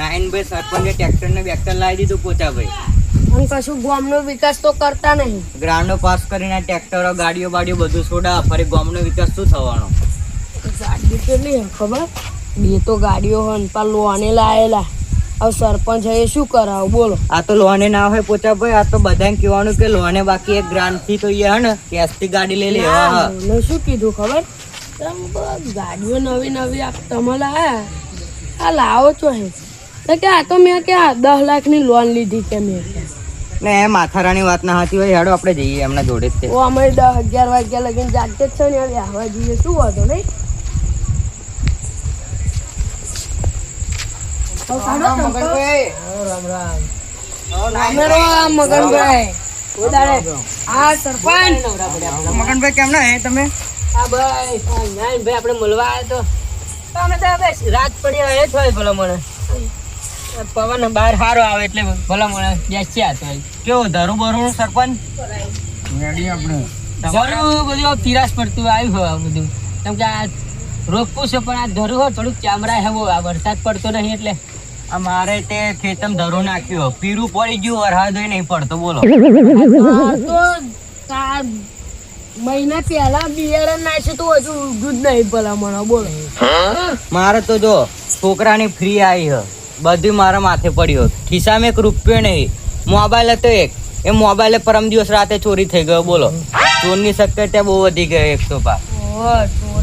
નાઈનભાઈ સરપંચે tractor ને બેક્ટર લાવી દીધું પોચાભાઈ. અને કશું ગામનો વિકાસ તો કરતા નહીં. ગ્રાઉન્ડો પાસ કરીને ટ્રેક્ટરો ગાડીઓ બાડીઓ બધું છોડા ફરી ગામનો વિકાસ શું થવાનો? ગાડી કેટલી ખબર? 2 તો ગાડીઓ હન પા લોને લાયેલા. હવે સરપંચ એ શું કરાવ બોલો? આ તો લોને ના હોય પોચાભાઈ, આ તો બધાને કહેવાનું કે લોને બાકી એક ગ્રાન્ટ થી તો એ હે ને કેસથી ગાડી લઈ લે. મેં શું કીધું ખબર? ગાડીઓ નવી નવી તમે લાયા, આ લાવો છો હે કે આ તો મેં કે 10 લાખની લોન લીધી કે મેં ને એ માથારાની વાત ના હતી હોય. હેડો આપણે જઈએ એમના જોડે જ. ઓ અમે 10-11 વાગ્યા લગીને જાગતે જ છે ને, હવે આવવા જઈએ શું વાંધો નહીં. મગનભાઈ કેમ ના તમે? હા ભાઈ આપણે મળવા આવ્યા તો અમે તો રાત પડી હવે થોય ભલા મને પવન બહાર સારો આવે એટલે ભલા મને બેસ્યા તો કેવું ધરું બરું સરપંચ રેડી આપણે ધરું બધું તિરાશ પડતું આવ્યું હોય બધું. કેમ કે આ રોપવું છે પણ આ ધરું હોય થોડુંક ચામડા હે, આ વરસાદ પડતો નહીં એટલે અમારે તે ખેતમ ધરું નાખ્યું પીરું પડી ગયું વરસાદ નહીં પડતો. બોલો મહિના પહેલા બિયારણ નાખ્યું તો હજુ ઉગ્યું જ નહીં ભલા મને. બોલો મારે તો જો છોકરાની ફ્રી આવી હ બધી મારા માથે પડ્યો. ખિસ્સામાં 1 રૂપિયો નહીં. મોબાઈલ હતો એક, એ મોબાઈલ પરમ દિવસ રાતે ચોરી થઈ ગયો. બોલો ચોરની શક્યતા બહુ વધી ગઈ. 105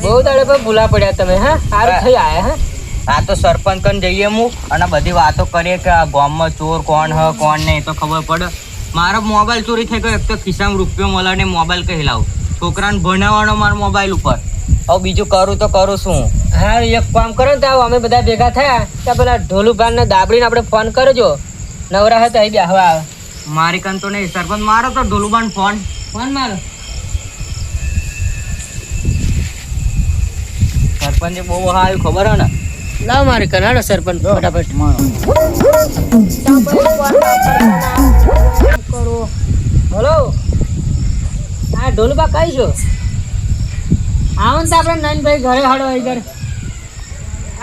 બહુ દાડે પર ભૂલા પડ્યા તમે. હા સારું થઈ આયા. હા આ તો સરપંચ કન જઈએ હું અને બધી વાતો કરીએ કે આ ગામમાં ચોર કોણ હ કોણ નહીં તો ખબર પડે. મારો મોબાઈલ ચોરી થઈ ગયો. એક તો ખિસ્સામાં રૂપિયો મળે ને મોબાઈલ કઈ લાવું? છોકરાને ભણાવવાનો મારો મોબાઈલ ઉપર. હવે બીજું કરું તો કરું શું? હા એક કામ કરો ને તો અમે બધા ભેગા થયા ત્યાં પેલા ઢોલુભાઈ ને દાબડીને આપણે ફોન કરજો. નવરા હતા એ બેહવા આવે. મારી કન તો નહીં સરપંચ, મારો તો ઢોલુબાન ફોન મારો સરપંચ બહુ સારું ખબર હે ને. લાવ મારી કન હાડો સરપંચ ફટાફટ કરો. બોલો હા ઢોલુબા કઈ છો? આવો ને તો આપણે નાનભાઈ ઘરે હાડો ઘર.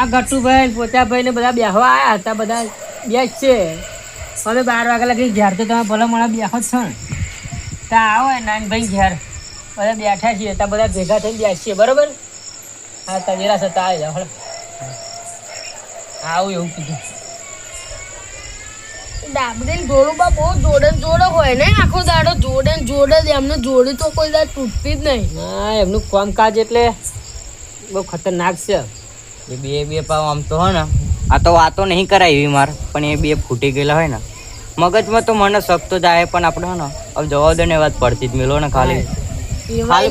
આ ગટ્ટુભાઈ પોતાભાઈ ને બધા બેહવા આવ્યા હતા. બધા બેસ છે હવે 12 વાગ્યા લગી ઘેર તો તમે ભલે મને બેહો જ છો ને. ત્યાં આવો નાનભાઈ ઘેર બધા બેઠા છીએ ત્યાં બધા ભેગા થઈને બેસીએ બરોબર. હા તજેરા સતા આવી જાઓ. આવું એવું કીધું. ડાબડી જોડુબા બહુ જોડે હોય ને, આખો દાડો જોડે જ. એમને જોડી તો કોઈ દાડ તૂટતી જ નહીં. હા એમનું કામકાજ એટલે બહુ ખતરનાક છે. એ બે પાવ આમ તો હે ને આ તો વાતો નહીં કરાવી મારે, પણ એ 2 ફૂટી ગયેલા હોય ને મગજમાં તો મને શક તો જાય. પણ આપણે હે ને હવે જવા દે ને વાત પડતી જ મેલો ને ખાલી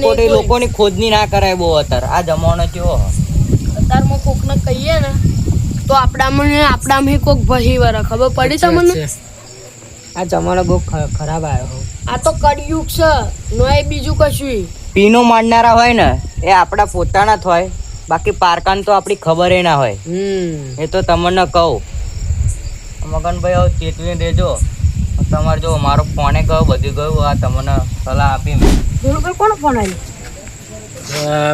ખોટી લોકોની ખોદની ના કરાય બહુ. અત્યારે આ જમાનો કેવો અત્યારમાં કોકને કહીએ ને તો આપણામાં કોક ભહી વર ખબર પડી તમને. આ જમાનો બહુ ખરાબ આવ્યો. આ તો કળયુગ છે નો એ બીજું કશું. પીનો મારનારા હોય ને એ આપણા પોતાના જ હોય, બાકી પારકાન તો આપણી ખબર ના હોય. એ તો તમને કહું મગનભાઈ હવે ચેતવી દેજો. તમારે જો મારો ફોને ગયો બધું ગયું. આ તમને સલાહ આપી મેં. કોનો ફોન આવ્યો?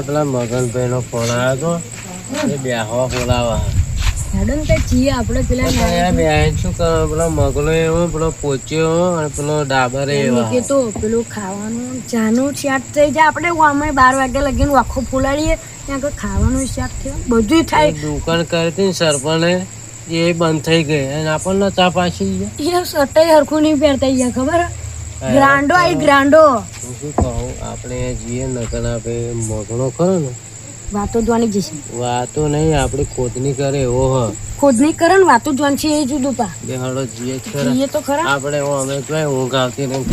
પેલા મગનભાઈ નો ફોન આવ્યો તો એ બેહવા બોલાવા આપણે પેલા શું કરો? પેલો મગલો એવો પેલો પોચ્યો અને પેલો ડાબર એવા તો પેલું ખાવાનું ચાનું શાક થઈ જાય. આપણે અમે 12 વાગ્યા લગીને આખો ફૂલાડીએ ત્યાં આગળ ખાવાનું શાક થયું બધું થાય. દુકાન કરી હતી ને સરપંચે એ બંધ થઈ ગઈ અને આપણને ચા પાછી એ સટાઈ હરખું નહીં પહેરતા ગયા ખબર. ગ્રાન્ડો આવી ગ્રાન્ડો. હું શું કહું આપણે જઈએ નકર આપે મગનો ખરો ને વાતો જોવાની જશે. વાતો નહીં આપણે ખોદની કરે એવો હ ખોદની કરે ને વાતો જોન છે એ જુદું પા. બે હળો જીએ તો ખરા આપણે અમે કઈ ઊંઘ આવતી નહીં.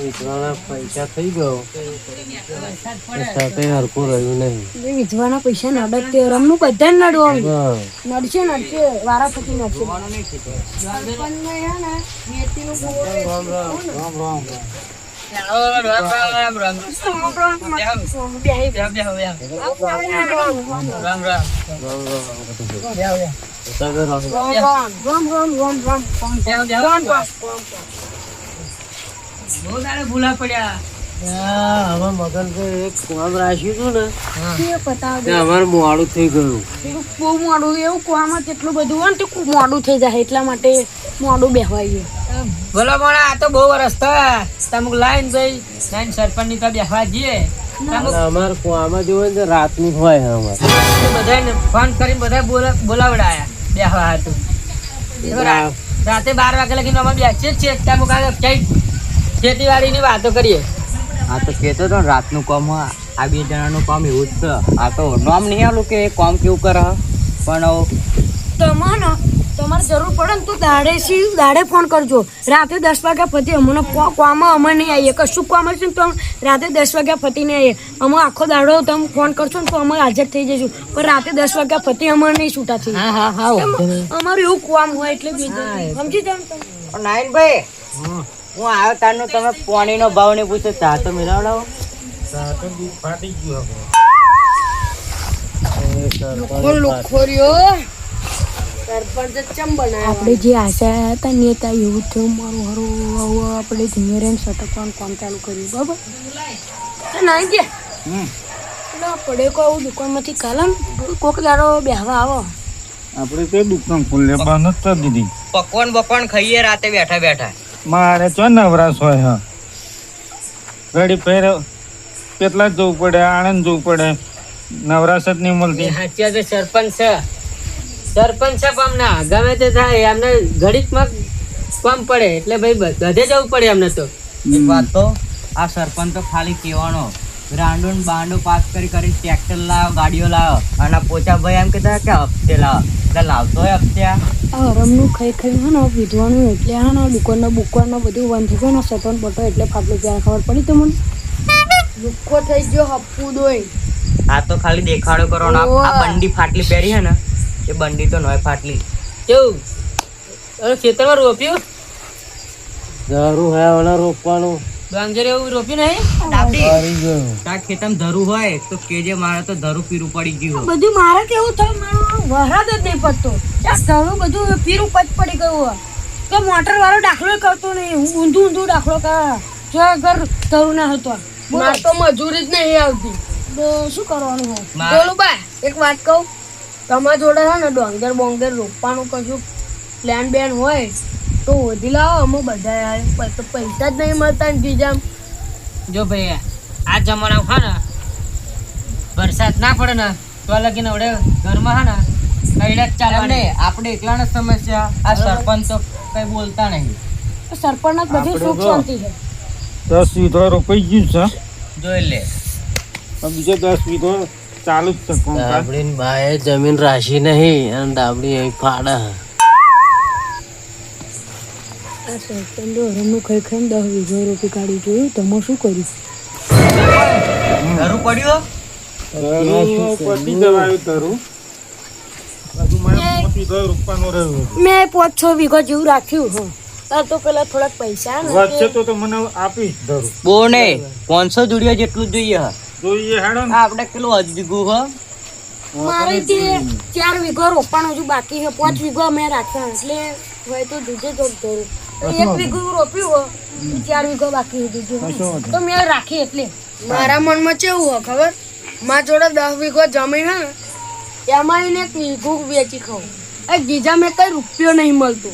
વિચવાના પૈસા થઈ ગયો સાથે હરખું રહ્યું નહીં. વિચવાના પૈસા નડે રમનું બધા નડવાનું નડશે વારા પછી નડશે. ભૂલા પડ્યા હવે મગનભાઈ એક કામ રાખ્યું હતું ને એ બતાવો તે અમારે મોડું થઈ ગયું. બહુ મોડું એવું કોવામાં જેટલું બધું હોય ને તે ખૂબ મોડું થઈ જાય એટલા માટે મોડું બેહવાય ગયું. બોલો મોડા આ તો બહુ વર્ષ થયા તમે લાઈન ભાઈ લાઈન સરપંચ ની તો બેસવા જઈએ અને અમારે કામમાં જોવે ને તો રાતનું હોય છે અમારે. બધાને ફોન કરીને બધા બોલાવડાયા બેસવા હતું. રાતે 12 વાગે લગીને અમે બેસીએ જ છીએ ત્યાં ક્યાંય ખેતીવાડીની વાતો કરીએ. આ તો કહેતો હતો ને રાતનું કામ આ 2 જણાનું કામ એવું જ છે. આ તો નામ નહીં આલું કે કામ કેવું કરે પણ તમારે જરૂર પડે ને તો દાડે ફોન કરજો. રાતે 10 વાગ્યા પછી અમને કોમાં અમે નહીં આવીએ કશું કામ હશે ને તો રાતે 10 વાગ્યા પછી નહીં આવીએ. અમે આખો દાડો તમે ફોન કરશો ને તો અમે હાજર થઈ જઈશું પણ રાતે 10 વાગ્યા પછી અમે નહીં છૂટા થઈ. અમારું એવું કામ હોય એટલે સમજી જાવ તમે. નાયનભાઈ હું આવ્યો તારનો તમે પાણીનો ભાવ ને પૂછો ચા તો મિલાવડાવો. આપણે જે આશા હતા નેતા એવું થયું મારું હરું આપણે ધીમે રહીને સટકવાનું કામ ચાલુ કર્યું બરાબર. નાઈ ગયા પડે કોઈ દુકાનમાંથી કાલમ કોક દાડો બેહવા આવો. આપણે તે દુકાન ખુલ્લે બંધ જ કરી દીધી. પકવાન ખાઈએ રાતે બેઠા બેઠા. મારે ચો નવરાશ હોય હા ઘડી પહેર કેટલા જ જવું પડે આણંદ જવું પડે નવરાશ જ નહીં મળતી. સાચી વાત સરપંચ છે પણ ના ગમે તે થાય એમને ઘડીકમાં કામ પડે એટલે ભાઈ બધે જવું પડે એમને તો. એક વાત તો આ સરપંચ તો ખાલી કહેવાનો રાંડો ને બાંડો પાસ કરી ટ્રેક્ટર લાવો ગાડીઓ લાવો અને પોચા ભાઈ એમ કહેતા કે હપ્તે લાવો એટલે લાવતો હોય હપ્ત્યા. આ હરમનું ખાઈ ખાઈ હા ને વિધવાનું એટલે હા ને દુકાનના બુકવાના બધું બંધ થઈ ગયું ને સટન પટો એટલે ફાટલું ત્યારે ખબર પડી તમને. લુખ્ખો થઈ ગયો હપ્પુ દોય. આ તો ખાલી દેખાડો કરવાનો. આ બંડી ફાટલી પહેરી હે ને એ બંડી તો નોય ફાટલી. કેવું ખેતરમાં રોપ્યું જરૂર હે ઓલા રોપવાનું ડાંગર એવું રોપ્યું નહીં. કરી ગયું. તાર ખેતમ ધરું હોય તો કેજે મારે તો ધરું પીરું પડી ગયું. બધું મારે કેવું થયું મારું વરસાદ જ નહીં પડતો ઘણું બધું પીરું પડી ગયું હોય તો મોટર વાળો દાખલો કરતો નહીં ઊંધું દાખલો કરે જો ઘર ધરું ના હતો. મારે તો મજૂરી જ નહીં આવતી તો શું કરવાનું હોય. બોલું બા એક વાત કહું તમારા જોડે છે ને ડોંગર બોંગર રોપવાનું કશું પ્લાન બેન હોય તો વધી લાવો અમે બધા તો પૈસા જ નહીં મળતા ને બીજા. જો ભાઈ આ જમાના હા ને વરસાદ ના પડે ને તો લગીને હવે ઘરમાં હા ને કઈડા જ ચાલવાને. આપણે એકલાને સમસ્યા. આ સરપંચ તો કઈ બોલતા નહીં. સરપંચ બધી સુખ શાંતિ છે. 10 વીઘા રોપાઈ ગયું છે જોઈ લે બીજો 10 વીઘો ચાલુ જ છે કામકાજ. ડાબડી બાએ જમીન રાશી નહીં અને ડાબડી અહીં ફાડા. આ સરપંચ હરમનું ખાઈ ખાઈને 10 વીઘા રોપી કાઢી જોયું તમે શું કર્યું. ધરું પડ્યું પતી જવાયું ધરું. હજુ મારે 5 વીઘા રોપવાનું રહ્યું. મેં 5-6 વીઘા જેવું રાખ્યું હા તો પેલા થોડાક પૈસા ને વધશે તો મને આપીશ ધરું. બહુ નહીં 500 જોડિયા જેટલું જ જોઈએ. જોઈએ હેડો ને. આપણે કેટલું અજગું હ મારે જે 4 વીઘા રોપવાનું હજુ બાકી છે 5 વીઘા મેં રાખ્યા એટલે હોય તો દૂધે જ ધરું. 1 વીઘું રોપ્યું હોય 4 વીઘા બાકી દીધું તો મેં રાખી. એટલે મારા મનમાં કેવું હોય ખબર મારા જોડે 10 વીઘા જમીન હે ને એમાં એને 1 વીઘું વેચી ખાવું. એ બીજા મેં કઈ રૂપિયો નહીં મળતો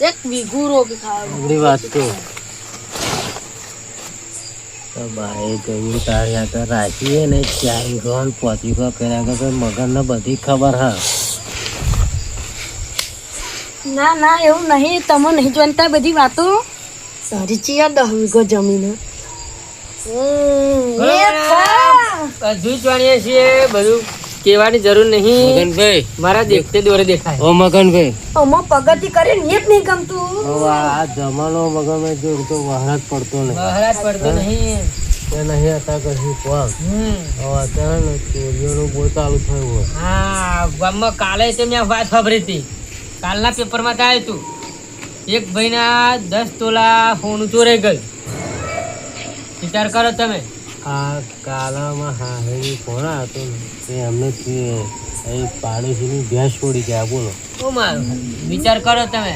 1 વીઘું રોપી ખાવાનું. વાત તો બાએ જમીન તારી આગળ રાખીએ ને 4 વીઘા 5 વીઘા કર્યા કરતા મગનને બધી ખબર હા. ના એવું નહીં તમે નહીં જાણતા બધી વાતો. તારી ચિયા 10 વીઘા જમીન બધું જ જાણીએ છીએ બધું કહેવાની જરૂર નહીં. મગનભાઈ મારા દેખતે દોરે દેખાય. ઓ મગનભાઈ અમે પ્રગતિ કરી ને જ નહીં ગમતું. હવે આ જમાનો મગનભાઈ જો તો વહાર જ પડતો નહીં. બહાર પડતો નહીં. તે નહીં હતા કશું કોણ હવે અચાનક ચોરીઓનું બહુ ચાલુ થયું હોય. હા ગામમાં કાલે તે મેં વાત ખબરી હતી. કાલના પેપરમાં તો આવ્યું હતું એક ભાઈના 10 તોલા સોનું ચોરાઈ ગયું. વિચાર કરો તમે. આ કાલામાં હાહેરી કોણ હતું ને તે એમને અહીં પાડોશીની ભેંસ છોડી ગયા બોલો. શું મારું વિચાર કરો તમે.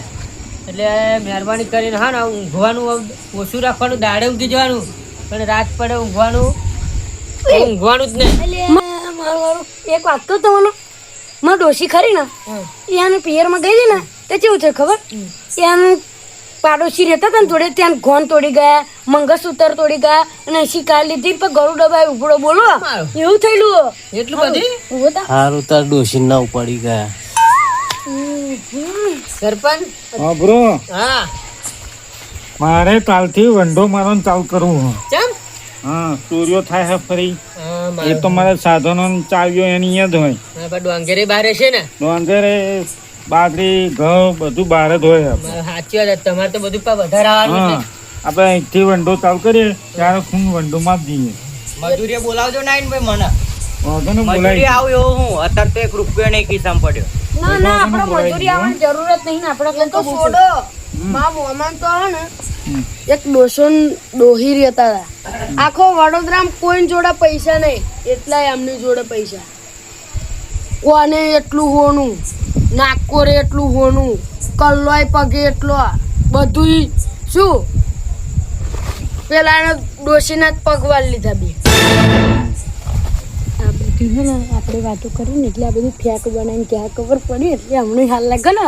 એટલે મહેરબાની કરીને હા ને ઊંઘવાનું ઓછું રાખવાનું દાડે ઊંઘી જવાનું પણ રાત પડે ઊંઘવાનું ઊંઘવાનું જ નહીં. મારું એક વાત તો તમને મારી ડોશી ખરી ને એને પિયરમાં ગઈ હતી ને તે કેવું છે ખબર એને પાડોશી રહેતા હતા ને જોડે ત્યાં ઘોન તોડી ગયા, મંગળસૂત્ર તોડી ગયા અને શિકાર લીધી પણ ગળું દબાઈ ઉપડો બોલો એવું થયેલું. એટલું બધી ઉભો થા. હારું તાર ડોશી ના ઉપાડી ગયા. સરપંચ. હા બ્રો, હા મારે કાલથી વંડો મારવાનું ચાલુ કરવું હે. ચમ. હા, ચોરીઓ થાય છે ફરી. હા એ મારો તો મારા સાધનો ચાવીઓ એની યાદ હોય. પણ ડોંગરે બારે છે ને. ડોંગરે બાજરી ઘઉં બધું બહાર જ હોય. મારો સાચી વાત. તમારે તો બધું વધારે આવવાનું હા, છે. આપણે અહીંથી વંડો ચાલુ કરીએ ત્યારે ખૂન વંડોમાં જ જઈએ. મજૂરી બોલાવજો નાઈન ભાઈ મને. વાંધો ને મજૂરી બોલાય. આવું એવું હું અત્યારે તો 1 રૂપિયો નહીં ખિસ્સામાં પડ્યો. ના ના આપણે મજૂરી આવવાની જરૂર જ નહીં ને આપણે તો છોડો માં મોમાન તો હે ને એક ડોહી રહેતા હતા આખો વડોદરામાં કોઈ જોડે પૈસા નહીં એટલાય એમની જોડે પૈસા કોને એટલું હોનું નાકોરે એટલું હોનું કલ્લોય પગે એટલો બધું શું પેલા ડોશીના જ પગવાળ લીધા બે આ બધું છે ને આપણે વાતો કરી ને એટલે આ બધું ફેક બનાવીને ક્યાં ખબર પડી એટલે હમણાં હાલ લાગે ને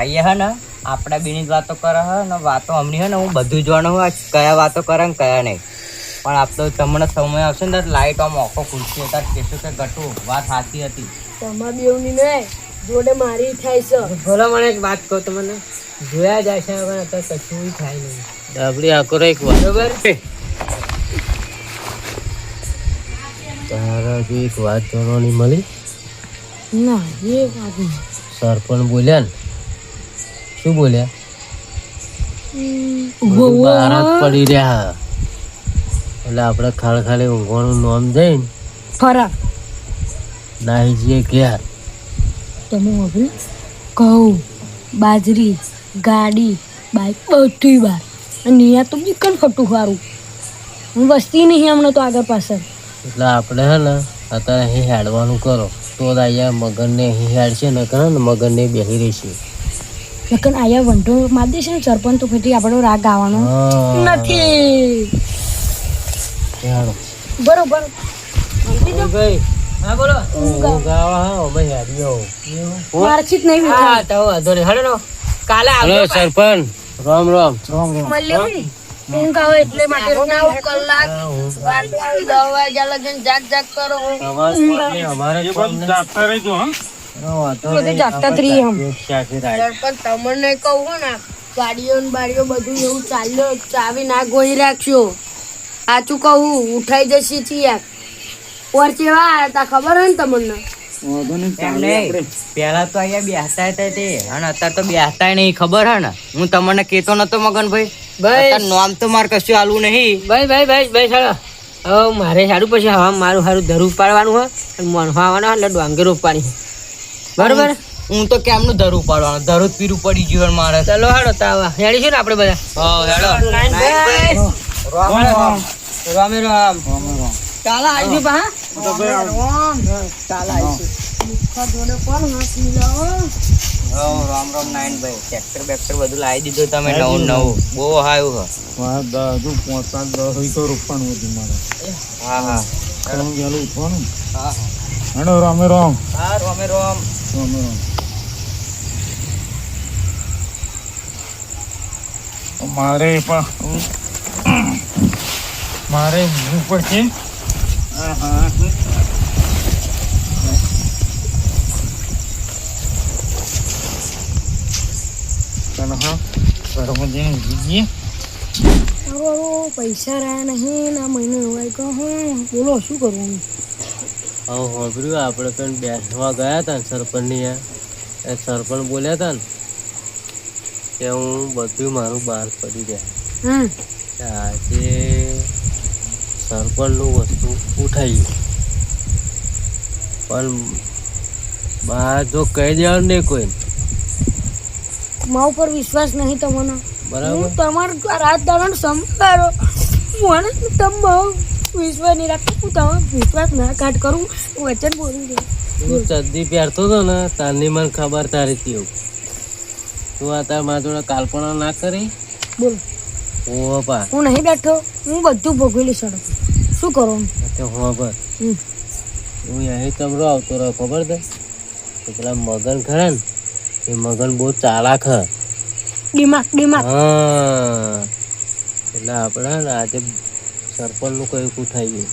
આઈએ હે ને આપણા બેની જ વાતો કરે હે ને વાતો હમણી હે ને હું બધું જાણું હું કયા વાતો કરે ને કયા નહીં. પણ આપ તો તમને સમય આવશે ને લાઈટ આમ આંખો ખુલશે ત્યારે કહેશું કે ગટુ વાત સાચી હતી. તમારા બેવની ને જોડે મારી થાય છે ભલો મને એક વાત કહો તમને જોયા જાય છે પણ અત્યારે કશું થાય નહીં. ડાબડી આકો રે એક વાર. બરોબર. તારા જો એક વાત જાણવાની મળી. ના એ વાત નહીં સરપંચ બોલ્યા ને શું બોલ્યા? બધું બહાર જ પડી રહ્યા એટલે આપણે ખાલી ઊંઘવાનું નામ દઈને ફરા નાહી જઈએ ઘેર. તમે વાપરી ઘઉં બાજરી ગાડી બાઈક બધું બાર અને અહીંયા તો બીકન ફટું સારું વસ્તી નહીં હમણાં તો આગળ પાછળ એટલે આપણે હે ને અત્યારે અહીં હેડવાનું કરો તો જ અહીંયા મગનને અહીં હેડશે ને કરે ને મગનને બેસી રહેશે. લખન આયા વંટો માર દેશે ને સરપંચ તો પછી આપણો રાગ આવવાનો નથી હેડો. બરોબર ભાઈ હા બોલો. ઊંઘ આવે હા અમે હેડી આવો. મારથી જ નહીં હા તો વાંધો નહીં. હળો નો કાલે હલો આવજો. સરપંચ રામ રામ. મળ્યો ઊંઘ આવે એટલે માટે 9 કલાક 10 વાગ્યા લગન જાગ કરો અમારે એ બધું જાગતા રહેજો હા. બધું જાગતા જ રહીએ હમ. સરપંચ પણ તમને કહું હો ને ગાડીઓ ને બાડીઓ બધું એવું ચાલ્યો ચાવી ના ગોઈ રાખશો સાચું કહું ઉઠાઈ જશે છીએ ઓર કેવા આયા તા ખબર હે ને તમને વાંધો નહીં, એમ ચાલીએ નહીં આપણે. પેલા તો અહીંયા બેસતા હતા તે અને અત્યારે તો બેસતા નહીં ખબર હે ને. હું તમને કહેતો નતો મગનભાઈ ભાઈ અત્યારે નામ તો મારે કશું આલું નહીં. ભાઈ ચાલો હવે મારે સારું પછી હવા મારું સારું ધરું પાડવાનું હોય અને મણવા આવવાના એટલે ડોંગર રોપવાની બરોબર. હું તો કેમનું ધરું પાડવાનું ધરું જ પીરું પડી ગયું મારે. ચલો હાડો તાવા હેડીશું ને આપણે બધા. હેડો. નાઈનભાઈ. રામ રામ. રામે રામ. ચાલો આવજો પા. તો ભાઈ આવો. રામ રામ નાઈનભાઈ. ટ્રેક્ટર બેક્ટર બધું લાવી દીધું તમે નવું બહુ સારું હે. વાહ, હજુ 5-10 તો રોપવાનું હતું મારે. હા હા તમે વહેલું ઉઠવાનું. હા હેડો રામે રામ. હા રામે રામ. રામે રામ. મારે પણ મારે ઊંઘવું પડશે. હા હા ચાલો હા ઘરમાં જઈને ઊંઘી જઈએ. પૈસા રહ્યા નહીં ના મહિને હોય કહું બોલો શું કરવાનું હવે સાંભળ્યું આપણે પણ બેસવા ગયા હતા ને સરપંચની એ સરપંચ બોલ્યા હતા ને કે હું બધું મારું બહાર પડી રહ્યા આજે સરપંચનું વસ્તુ ઉઠાવી પણ બહાર જો કહી દેવાનું નહીં કોઈ મા ઉપર વિશ્વાસ નહીં તમને બરાબર. હું તમારું રાત દાડો સંભાળો મને તમે વિશ્વાસ નહીં રાખતો હું તમારો વિશ્વાસ ના કાઢ કરું હું વચન બોલી દઉં તું ચડ્ડી પહેરતો હતો ને તારની મને ખબર તારી હતી એવું તું આ તાર મારા જોડે કાલ્પના ના કરી. બોલ ઓ પા હું નહીં બેઠો, હું બધું ભોગવી લઈશ સડક. શું કરો તે ખબર હું અહીં તમરો આવતો રહ્યો ખબર છે. તો પેલા મગન ખરા ને એ મગન બહુ ચાલાક હ. ડીમાક હા એટલે આપણે ને આજે સરપંચ નું કઈ કું થઈ ગયું.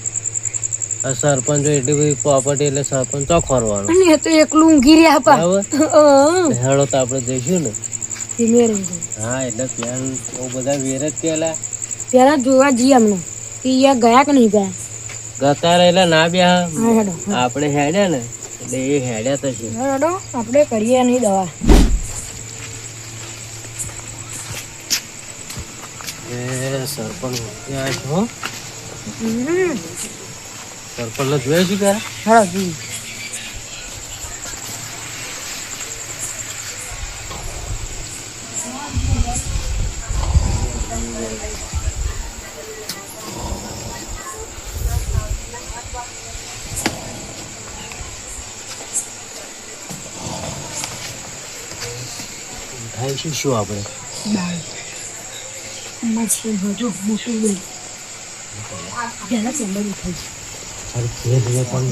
આ સરપંચ એટલી બધી પ્રોપર્ટી એટલે સરપંચ તો ખોરવાનો અને એ તો એકલું ઊંઘી રહ્યા પા. બરાબર. હેડો તો આપણે જઈશું ને. ધીમે રહી. હા એટલે ત્યાં બહુ બધા વેર જ પેલા પેલા જોવા જઈએ અમને કે અહીંયા ગયા કે નહીં ગયા. ગતા રહેલા ના બ્યા. હા હેડો આપણે હેડ્યા ને એટલે એ હેડ્યા તો છે. હેડો આપણે કરીએ નહીં દવા. એ સરપંચ ત્યાં છો. સરપંચ જોયા છે પેલા. હેડો જોઈએ. થાય શું આપણે દાળ મસ્ત હજુ મોટું બોલ. પહેલાં ચંદન ઉઠાઈ. અરે પણ